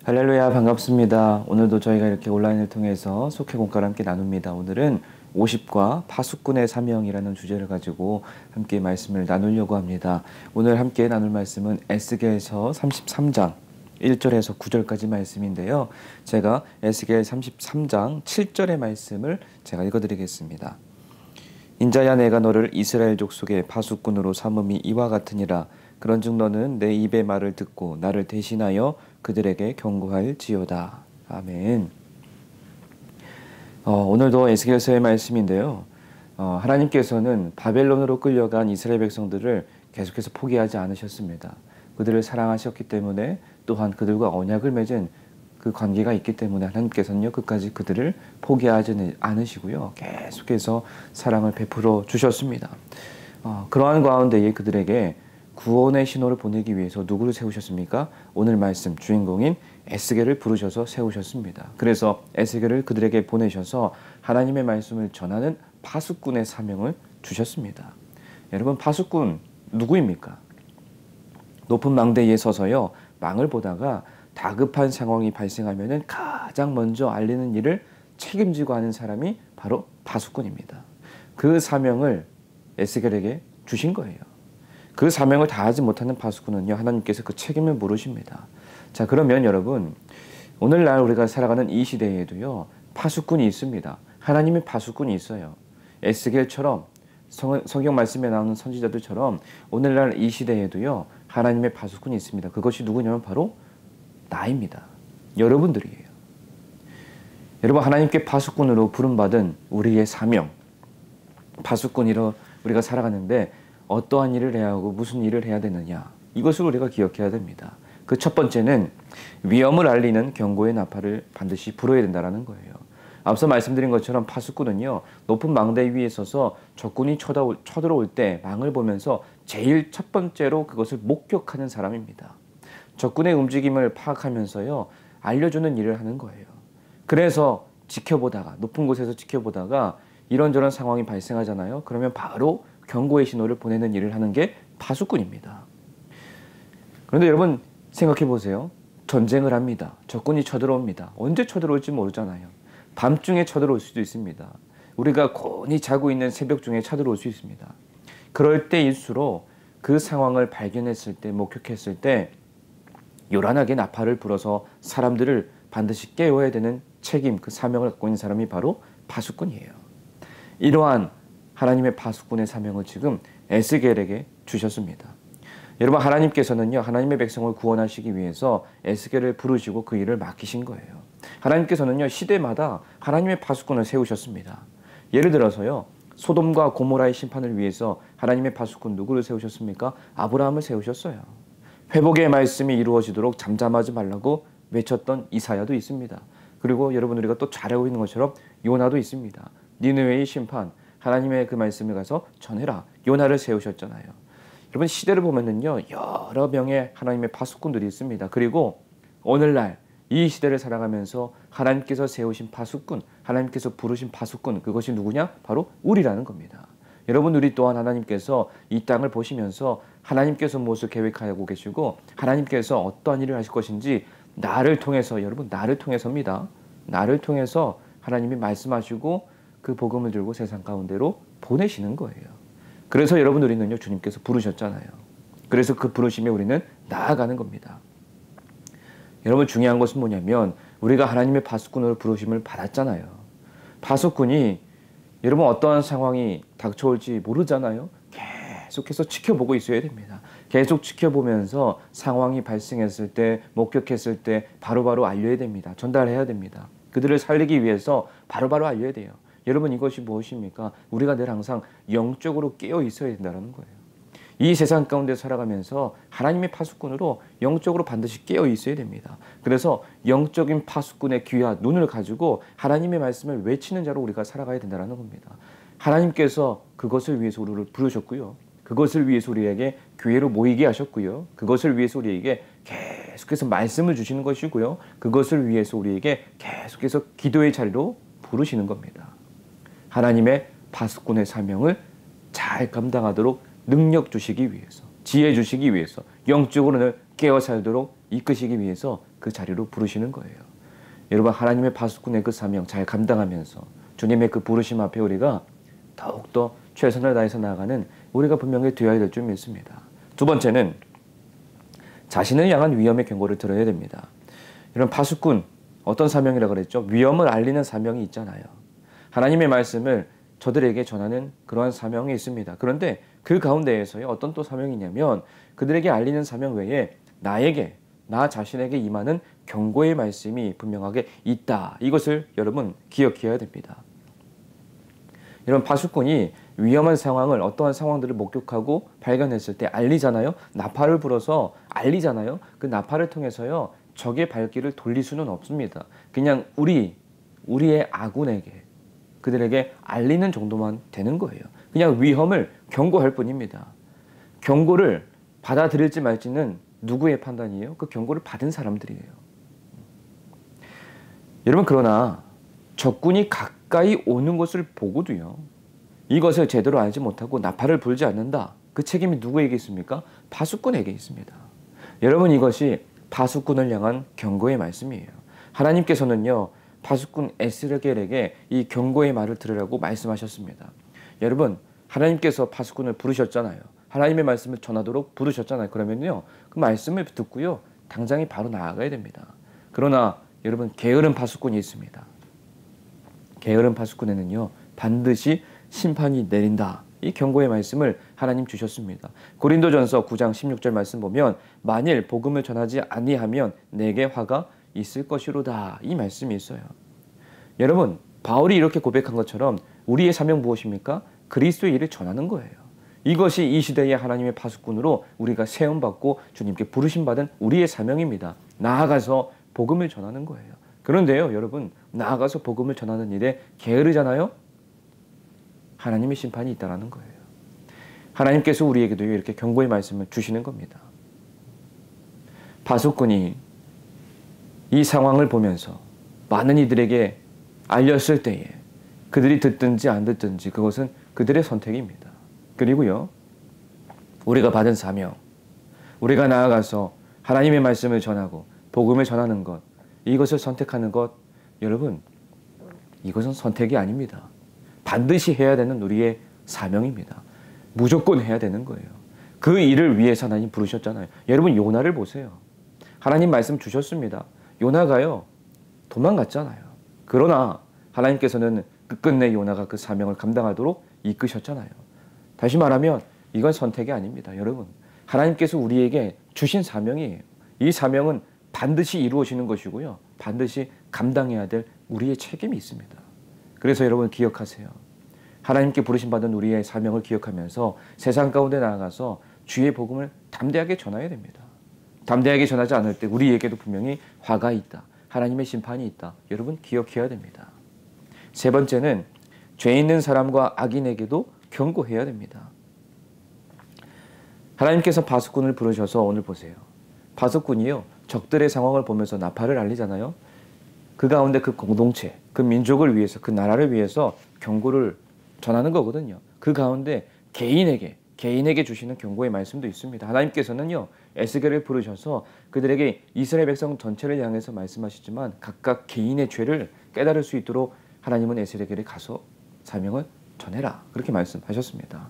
할렐루야, 반갑습니다. 오늘도 저희가 이렇게 온라인을 통해서 속회공과를 함께 나눕니다. 오늘은 50과 파수꾼의 사명이라는 주제를 가지고 함께 말씀을 나누려고 합니다. 오늘 함께 나눌 말씀은 에스겔서 33장 1절에서 9절까지 말씀인데요. 제가 에스겔 33장 7절의 말씀을 제가 읽어드리겠습니다. 인자야, 내가 너를 이스라엘 족속의 파수꾼으로 삼음이 이와 같으니라. 그런즉 너는 내 입의 말을 듣고 나를 대신하여 그들에게 경고할지어다. 아멘. 오늘도 에스겔서의 말씀인데요. 하나님께서는 바벨론으로 끌려간 이스라엘 백성들을 계속해서 포기하지 않으셨습니다. 그들을 사랑하셨기 때문에, 또한 그들과 언약을 맺은 그 관계가 있기 때문에 하나님께서는요, 끝까지 그들을 포기하지 않으시고요, 계속해서 사랑을 베풀어 주셨습니다. 그러한 가운데에 그들에게 구원의 신호를 보내기 위해서 누구를 세우셨습니까? 오늘 말씀 주인공인 에스겔을 부르셔서 세우셨습니다. 그래서 에스겔을 그들에게 보내셔서 하나님의 말씀을 전하는 파수꾼의 사명을 주셨습니다. 여러분, 파수꾼 누구입니까? 높은 망대 위에 서서요, 망을 보다가 다급한 상황이 발생하면은 가장 먼저 알리는 일을 책임지고 하는 사람이 바로 파수꾼입니다. 그 사명을 에스겔에게 주신 거예요. 그 사명을 다하지 못하는 파수꾼은요, 하나님께서 그 책임을 물으십니다. 자, 그러면 여러분, 오늘날 우리가 살아가는 이 시대에도요, 파수꾼이 있습니다. 하나님의 파수꾼이 있어요. 에스겔처럼, 성경 말씀에 나오는 선지자들처럼 오늘날 이 시대에도요, 하나님의 파수꾼이 있습니다. 그것이 누구냐면 바로 나입니다. 여러분들이에요. 여러분, 하나님께 파수꾼으로 부름받은 우리의 사명, 파수꾼으로 우리가 살아가는데 어떠한 일을 해야 하고 무슨 일을 해야 되느냐, 이것을 우리가 기억해야 됩니다. 그 첫 번째는 위험을 알리는 경고의 나팔을 반드시 불어야 된다는 거예요. 앞서 말씀드린 것처럼 파수꾼은요, 높은 망대 위에 서서 적군이 쳐들어올 때 망을 보면서 제일 첫 번째로 그것을 목격하는 사람입니다. 적군의 움직임을 파악하면서요, 알려주는 일을 하는 거예요. 그래서 지켜보다가, 높은 곳에서 지켜보다가 이런저런 상황이 발생하잖아요. 그러면 바로 경고의 신호를 보내는 일을 하는 게 파수꾼입니다. 그런데 여러분, 생각해 보세요. 전쟁을 합니다. 적군이 쳐들어옵니다. 언제 쳐들어올지 모르잖아요. 밤중에 쳐들어올 수도 있습니다. 우리가 곤히 자고 있는 새벽 중에 쳐들어올 수 있습니다. 그럴 때일수록 그 상황을 발견했을 때, 목격했을 때 요란하게 나팔을 불어서 사람들을 반드시 깨워야 되는 책임, 그 사명을 갖고 있는 사람이 바로 파수꾼이에요. 이러한 하나님의 파수꾼의 사명을 지금 에스겔에게 주셨습니다. 여러분, 하나님께서는요, 하나님의 백성을 구원하시기 위해서 에스겔을 부르시고 그 일을 맡기신 거예요. 하나님께서는요, 시대마다 하나님의 파수꾼을 세우셨습니다. 예를 들어서요, 소돔과 고모라의 심판을 위해서 하나님의 파수꾼 누구를 세우셨습니까? 아브라함을 세우셨어요. 회복의 말씀이 이루어지도록 잠잠하지 말라고 외쳤던 이사야도 있습니다. 그리고 여러분, 우리가 또 잘 알고 있는 것처럼 요나도 있습니다. 니느웨의 심판, 하나님의 그 말씀을 가서 전해라, 요나를 세우셨잖아요. 여러분, 시대를 보면은요, 여러 명의 하나님의 파수꾼들이 있습니다. 그리고 오늘날 이 시대를 살아가면서 하나님께서 세우신 파수꾼, 하나님께서 부르신 파수꾼, 그것이 누구냐? 바로 우리라는 겁니다. 여러분, 우리 또한 하나님께서 이 땅을 보시면서 하나님께서 무엇을 계획하고 계시고 하나님께서 어떠한 일을 하실 것인지 나를 통해서, 여러분, 나를 통해서입니다. 나를 통해서 하나님이 말씀하시고 그 복음을 들고 세상 가운데로 보내시는 거예요. 그래서 여러분, 우리는요, 주님께서 부르셨잖아요. 그래서 그 부르심에 우리는 나아가는 겁니다. 여러분, 중요한 것은 뭐냐면 우리가 하나님의 파수꾼으로 부르심을 받았잖아요. 파수꾼이 여러분, 어떠한 상황이 닥쳐올지 모르잖아요. 계속해서 지켜보고 있어야 됩니다. 계속 지켜보면서 상황이 발생했을 때, 목격했을 때 바로바로 알려야 됩니다. 전달해야 됩니다. 그들을 살리기 위해서 바로바로 알려야 돼요. 여러분, 이것이 무엇입니까? 우리가 늘 항상 영적으로 깨어 있어야 된다는 거예요. 이 세상 가운데 살아가면서 하나님의 파수꾼으로 영적으로 반드시 깨어 있어야 됩니다. 그래서 영적인 파수꾼의 귀와 눈을 가지고 하나님의 말씀을 외치는 자로 우리가 살아가야 된다는 겁니다. 하나님께서 그것을 위해서 우리를 부르셨고요. 그것을 위해서 우리에게 교회로 모이게 하셨고요. 그것을 위해서 우리에게 계속해서 말씀을 주시는 것이고요. 그것을 위해서 우리에게 계속해서 기도의 자리로 부르시는 겁니다. 하나님의 파수꾼의 사명을 잘 감당하도록 능력 주시기 위해서, 지혜 주시기 위해서, 영적으로는 깨어 살도록 이끄시기 위해서 그 자리로 부르시는 거예요. 여러분, 하나님의 파수꾼의 그 사명 잘 감당하면서 주님의 그 부르심 앞에 우리가 더욱더 최선을 다해서 나아가는 우리가 분명히 되어야 될 줄 믿습니다. 두 번째는 자신을 향한 위험의 경고를 들어야 됩니다. 이런 파수꾼, 어떤 사명이라고 그랬죠? 위험을 알리는 사명이 있잖아요. 하나님의 말씀을 저들에게 전하는 그러한 사명이 있습니다. 그런데 그 가운데에서요, 어떤 또 사명이냐면 그들에게 알리는 사명 외에 나에게, 나 자신에게 임하는 경고의 말씀이 분명하게 있다. 이것을 여러분 기억해야 됩니다. 이런 파수꾼이 위험한 상황을, 어떠한 상황들을 목격하고 발견했을 때 알리잖아요. 나팔을 불어서 알리잖아요. 그 나팔을 통해서요, 적의 발길을 돌릴 수는 없습니다. 그냥 우리의 아군에게, 그들에게 알리는 정도만 되는 거예요. 그냥 위험을 경고할 뿐입니다. 경고를 받아들일지 말지는 누구의 판단이에요? 그 경고를 받은 사람들이에요. 여러분, 그러나 적군이 가까이 오는 것을 보고도요, 이것을 제대로 알지 못하고 나팔을 불지 않는다. 그 책임이 누구에게 있습니까? 파수꾼에게 있습니다. 여러분, 이것이 파수꾼을 향한 경고의 말씀이에요. 하나님께서는요, 파수꾼 에스겔에게 이 경고의 말을 들으라고 말씀하셨습니다. 여러분, 하나님께서 파수꾼을 부르셨잖아요. 하나님의 말씀을 전하도록 부르셨잖아요. 그러면요, 그 말씀을 듣고요, 당장에 바로 나아가야 됩니다. 그러나 여러분, 게으른 파수꾼이 있습니다. 게으른 파수꾼에는요, 반드시 심판이 내린다. 이 경고의 말씀을 하나님 주셨습니다. 고린도전서 9장 16절 말씀 보면 만일 복음을 전하지 아니하면 내게 화가 있을 것이로다. 이 말씀이 있어요. 여러분, 바울이 이렇게 고백한 것처럼 우리의 사명 무엇입니까? 그리스도의 일을 전하는 거예요. 이것이 이 시대의 하나님의 파수꾼으로 우리가 세움받고 주님께 부르심받은 우리의 사명입니다. 나아가서 복음을 전하는 거예요. 그런데요, 여러분, 나아가서 복음을 전하는 일에 게으르잖아요? 하나님의 심판이 있다는 거예요. 하나님께서 우리에게도 이렇게 경고의 말씀을 주시는 겁니다. 파수꾼이 이 상황을 보면서 많은 이들에게 알렸을 때에 그들이 듣든지 안 듣든지 그것은 그들의 선택입니다. 그리고요, 우리가 받은 사명, 우리가 나아가서 하나님의 말씀을 전하고 복음을 전하는 것, 이것을 선택하는 것, 여러분, 이것은 선택이 아닙니다. 반드시 해야 되는 우리의 사명입니다. 무조건 해야 되는 거예요. 그 일을 위해서 하나님 부르셨잖아요. 여러분, 요나를 보세요. 하나님 말씀 주셨습니다. 요나가요, 도망갔잖아요. 그러나 하나님께서는 끝끝내 요나가 그 사명을 감당하도록 이끄셨잖아요. 다시 말하면 이건 선택이 아닙니다. 여러분, 하나님께서 우리에게 주신 사명이에요. 이 사명은 반드시 이루어지는 것이고요, 반드시 감당해야 될 우리의 책임이 있습니다. 그래서 여러분, 기억하세요. 하나님께 부르심받은 우리의 사명을 기억하면서 세상 가운데 나아가서 주의 복음을 담대하게 전해야 됩니다. 담대하게 전하지 않을 때 우리에게도 분명히 화가 있다. 하나님의 심판이 있다. 여러분, 기억해야 됩니다. 세 번째는 죄 있는 사람과 악인에게도 경고해야 됩니다. 하나님께서 파수꾼을 부르셔서 오늘 보세요. 파수꾼이요, 적들의 상황을 보면서 나팔을 알리잖아요. 그 가운데 그 공동체, 그 민족을 위해서, 그 나라를 위해서 경고를 전하는 거거든요. 그 가운데 개인에게 주시는 경고의 말씀도 있습니다. 하나님께서는요, 에스겔을 부르셔서 그들에게 이스라엘 백성 전체를 향해서 말씀하시지만 각각 개인의 죄를 깨달을 수 있도록 하나님은 에스겔에게 가서 사명을 전해라. 그렇게 말씀하셨습니다.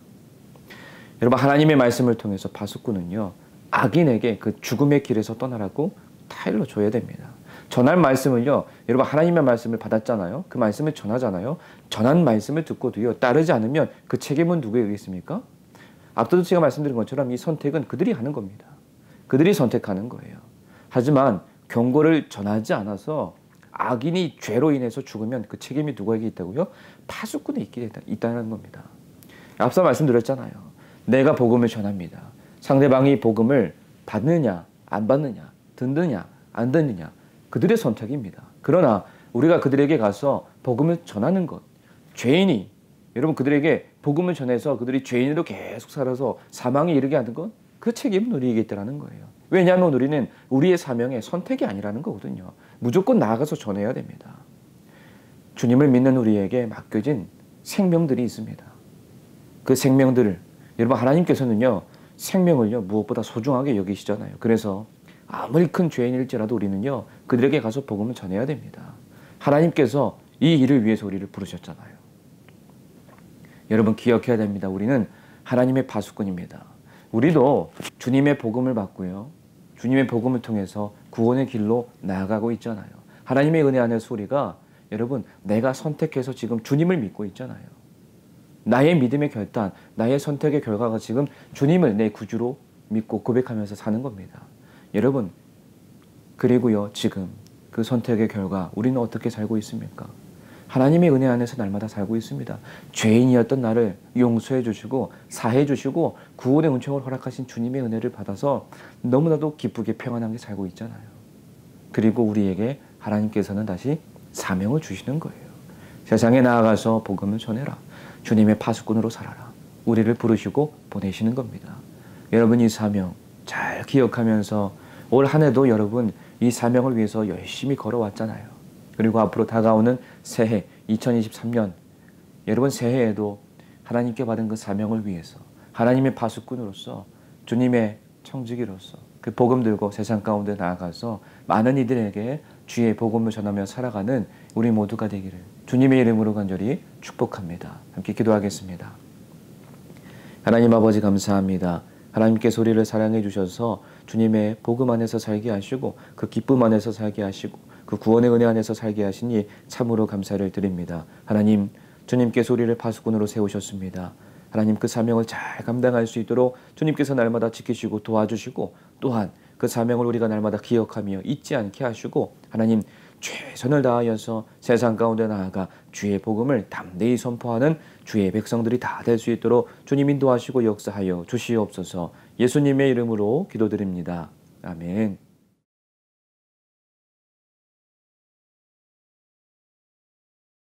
여러분, 하나님의 말씀을 통해서 파수꾼은요, 악인에게 그 죽음의 길에서 떠나라고 타일러 줘야 됩니다. 전할 말씀을요, 여러분, 하나님의 말씀을 받았잖아요. 그 말씀을 전하잖아요. 전한 말씀을 듣고도요, 따르지 않으면 그 책임은 누구에게 있습니까? 앞서도 제가 말씀드린 것처럼 이 선택은 그들이 하는 겁니다. 그들이 선택하는 거예요. 하지만 경고를 전하지 않아서 악인이 죄로 인해서 죽으면 그 책임이 누구에게 있다고요? 파수꾼에 있다는 겁니다. 앞서 말씀드렸잖아요. 내가 복음을 전합니다. 상대방이 복음을 받느냐 안 받느냐, 듣느냐 안 듣느냐, 그들의 선택입니다. 그러나 우리가 그들에게 가서 복음을 전하는 것, 죄인이, 여러분, 그들에게 복음을 전해서 그들이 죄인으로 계속 살아서 사망에 이르게 하는 건 그 책임은 우리에게 있다는 거예요. 왜냐하면 우리는 우리의 사명의 선택이 아니라는 거거든요. 무조건 나아가서 전해야 됩니다. 주님을 믿는 우리에게 맡겨진 생명들이 있습니다. 그 생명들을, 여러분, 하나님께서는요, 생명을요, 무엇보다 소중하게 여기시잖아요. 그래서 아무리 큰 죄인일지라도 우리는요, 그들에게 가서 복음을 전해야 됩니다. 하나님께서 이 일을 위해서 우리를 부르셨잖아요. 여러분 기억해야 됩니다. 우리는 하나님의 파수꾼입니다. 우리도 주님의 복음을 받고요, 주님의 복음을 통해서 구원의 길로 나아가고 있잖아요. 하나님의 은혜 안에서 우리가, 여러분, 내가 선택해서 지금 주님을 믿고 있잖아요. 나의 믿음의 결단, 나의 선택의 결과가 지금 주님을 내 구주로 믿고 고백하면서 사는 겁니다. 여러분, 그리고요, 지금 그 선택의 결과 우리는 어떻게 살고 있습니까? 하나님의 은혜 안에서 날마다 살고 있습니다. 죄인이었던 나를 용서해 주시고 사해 주시고 구원의 은총을 허락하신 주님의 은혜를 받아서 너무나도 기쁘게 평안하게 살고 있잖아요. 그리고 우리에게 하나님께서는 다시 사명을 주시는 거예요. 세상에 나아가서 복음을 전해라. 주님의 파수꾼으로 살아라. 우리를 부르시고 보내시는 겁니다. 여러분 이 사명 잘 기억하면서 올 한 해도 여러분 이 사명을 위해서 열심히 걸어왔잖아요. 그리고 앞으로 다가오는 새해 2023년, 여러분 새해에도 하나님께 받은 그 사명을 위해서 하나님의 파수꾼으로서 주님의 청지기로서 그 복음 들고 세상 가운데 나아가서 많은 이들에게 주의 복음을 전하며 살아가는 우리 모두가 되기를 주님의 이름으로 간절히 축복합니다. 함께 기도하겠습니다. 하나님 아버지 감사합니다. 하나님께서 우리를 사랑해 주셔서 주님의 복음 안에서 살게 하시고 그 기쁨 안에서 살게 하시고 그 구원의 은혜 안에서 살게 하시니 참으로 감사를 드립니다. 하나님, 주님께서 우리를 파수꾼으로 세우셨습니다. 하나님 그 사명을 잘 감당할 수 있도록 주님께서 날마다 지키시고 도와주시고 또한 그 사명을 우리가 날마다 기억하며 잊지 않게 하시고 하나님 최선을 다하여서 세상 가운데 나아가 주의 복음을 담대히 선포하는 주의 백성들이 다 될 수 있도록 주님 인도하시고 역사하여 주시옵소서. 예수님의 이름으로 기도드립니다. 아멘.